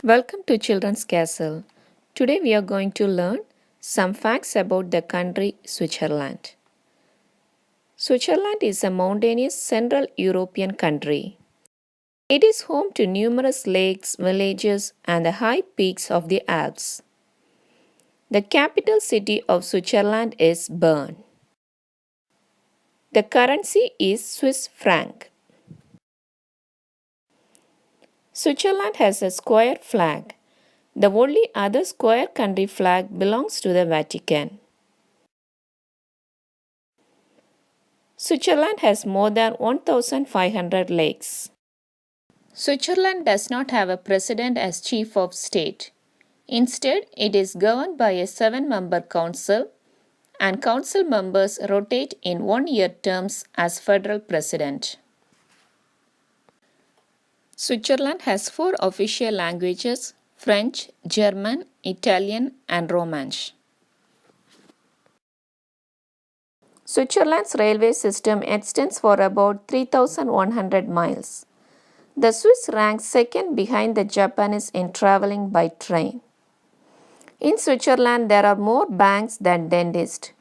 Welcome to Children's Castle. Today we are going to learn some facts about the country Switzerland. Switzerland is a mountainous Central European country. It is home to numerous lakes, villages, and the high peaks of the Alps. The capital city of Switzerland is Bern. The currency is Swiss franc. Switzerland has a square flag. The only other square country flag belongs to the Vatican. Switzerland has more than 1,500 lakes. Switzerland does not have a president as chief of state. Instead, it is governed by a 7-member council, and council members rotate in 1-year terms as federal president. Switzerland has 4 official languages: French, German, Italian, and Romansh. Switzerland's railway system extends for about 3,100 miles. The Swiss ranks second behind the Japanese in traveling by train. In Switzerland, there are more banks than dentists.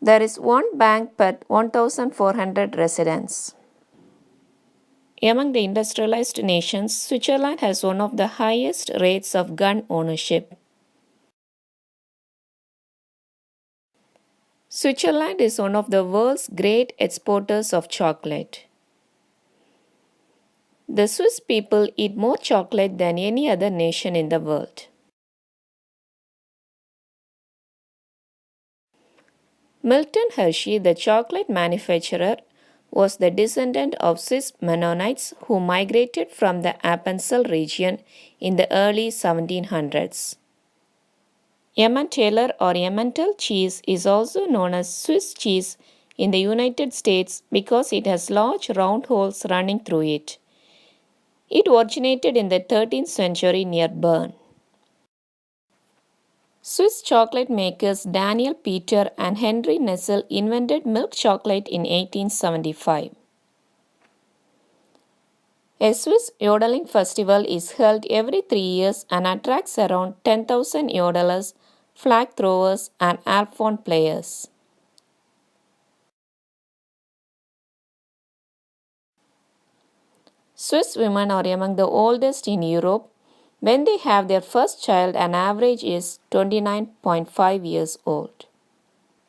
There is one bank per 1,400 residents. Among the industrialized nations, Switzerland has one of the highest rates of gun ownership. Switzerland is one of the world's great exporters of chocolate. The Swiss people eat more chocolate than any other nation in the world. Milton Hershey, the chocolate manufacturer, was the descendant of Swiss Mennonites who migrated from the Appenzell region in the early 1700s. Emmentaler or Emmental cheese is also known as Swiss cheese in the United States because it has large round holes running through it. It originated in the 13th century near Bern. Swiss chocolate makers Daniel Peter and Henry Nessel invented milk chocolate in 1875. A Swiss yodeling festival is held every 3 years and attracts around 10,000 yodelers, flag throwers, and alphorn players. Swiss women are among the oldest in Europe. When they have their first child, an average is 29.5 years old.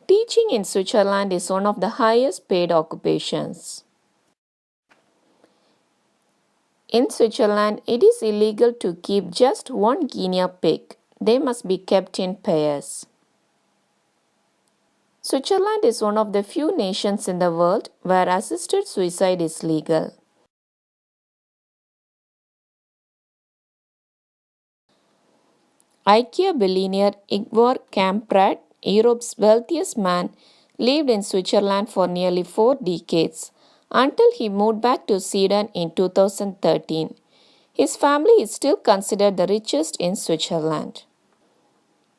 Teaching in Switzerland is one of the highest paid occupations. In Switzerland, it is illegal to keep just one guinea pig. They must be kept in pairs. Switzerland is one of the few nations in the world where assisted suicide is legal. IKEA billionaire Ingvar Kamprad, Europe's wealthiest man, lived in Switzerland for nearly 4 decades until he moved back to Sweden in 2013. His family is still considered the richest in Switzerland.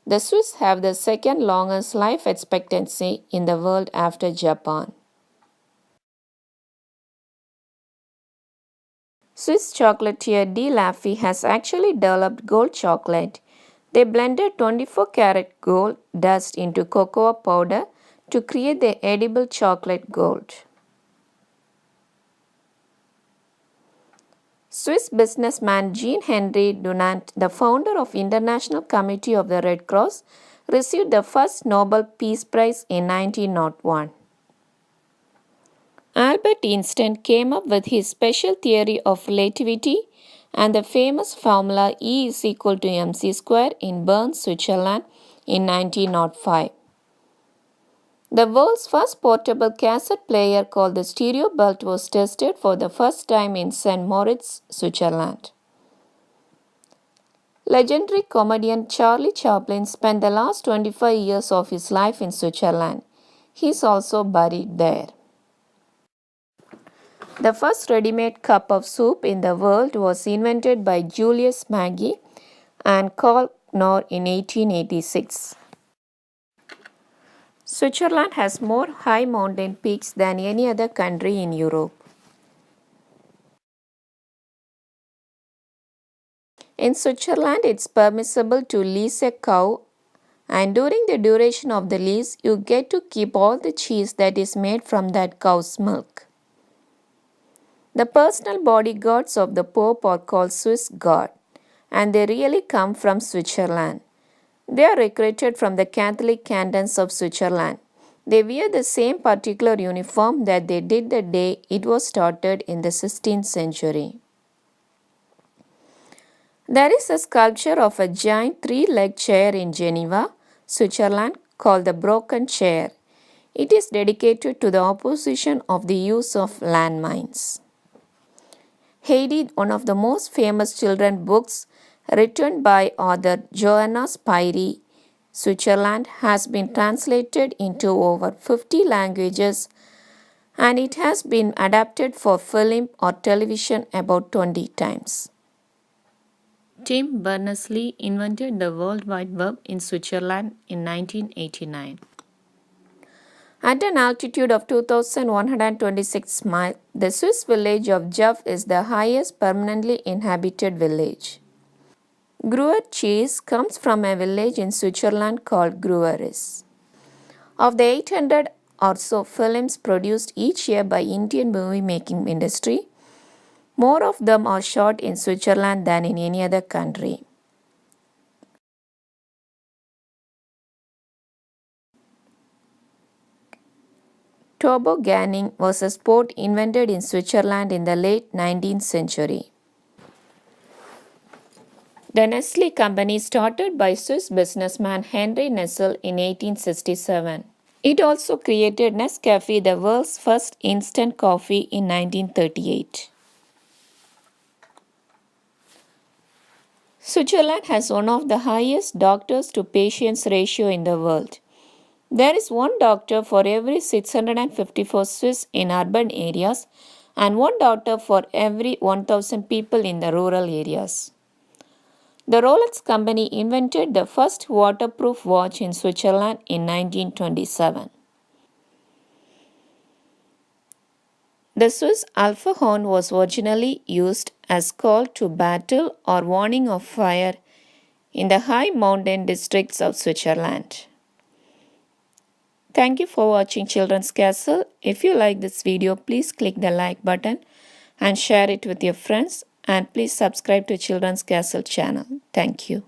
The Swiss have the second longest life expectancy in the world after Japan. Swiss chocolatier De Laffy has actually developed gold chocolate. They blended 24-karat gold dust into cocoa powder to create the edible chocolate gold. Swiss businessman Jean-Henri Dunant, the founder of International Committee of the Red Cross, received the first Nobel Peace Prize in 1901. Albert Einstein came up with his special theory of relativity and the famous formula E is equal to mc square in Bern, Switzerland in 1905. The world's first portable cassette player called the Stereo Belt was tested for the first time in St. Moritz, Switzerland. Legendary comedian Charlie Chaplin spent the last 25 years of his life in Switzerland. He is also buried there. The first ready-made cup of soup in the world was invented by Julius Maggi and Carl Knorr in 1886. Switzerland has more high mountain peaks than any other country in Europe. In Switzerland, it's permissible to lease a cow, and during the duration of the lease, you get to keep all the cheese that is made from that cow's milk. The personal bodyguards of the Pope are called Swiss Guard, and they really come from Switzerland. They are recruited from the Catholic cantons of Switzerland. They wear the same particular uniform that they did the day it was started in the 16th century. There is a sculpture of a giant three-legged chair in Geneva, Switzerland, called the Broken Chair. It is dedicated to the opposition of the use of landmines. Heidi, one of the most famous children's books written by author Joanna Spyri, Switzerland, has been translated into over 50 languages and it has been adapted for film or television about 20 times. Tim Berners-Lee invented the World Wide Web in Switzerland in 1989. At an altitude of 2,126 miles, the Swiss village of Jeff is the highest permanently inhabited village. Gruyere cheese comes from a village in Switzerland called Gruyères. Of the 800 or so films produced each year by Indian movie making industry, more of them are shot in Switzerland than in any other country. Tobogganing was a sport invented in Switzerland in the late 19th century. The Nestle company started by Swiss businessman Henry Nestle in 1867. It also created Nescafé, the world's first instant coffee, in 1938. Switzerland has one of the highest doctors to patients ratio in the world. There is one doctor for every 654 Swiss in urban areas and one doctor for every 1000 people in the rural areas. The Rolex company invented the first waterproof watch in Switzerland in 1927. The Swiss alpha horn was originally used as call to battle or warning of fire in the high mountain districts of Switzerland. Thank you for watching Children's Castle. If you like this video, please click the like button and share it with your friends, and please subscribe to Children's Castle channel. Thank you.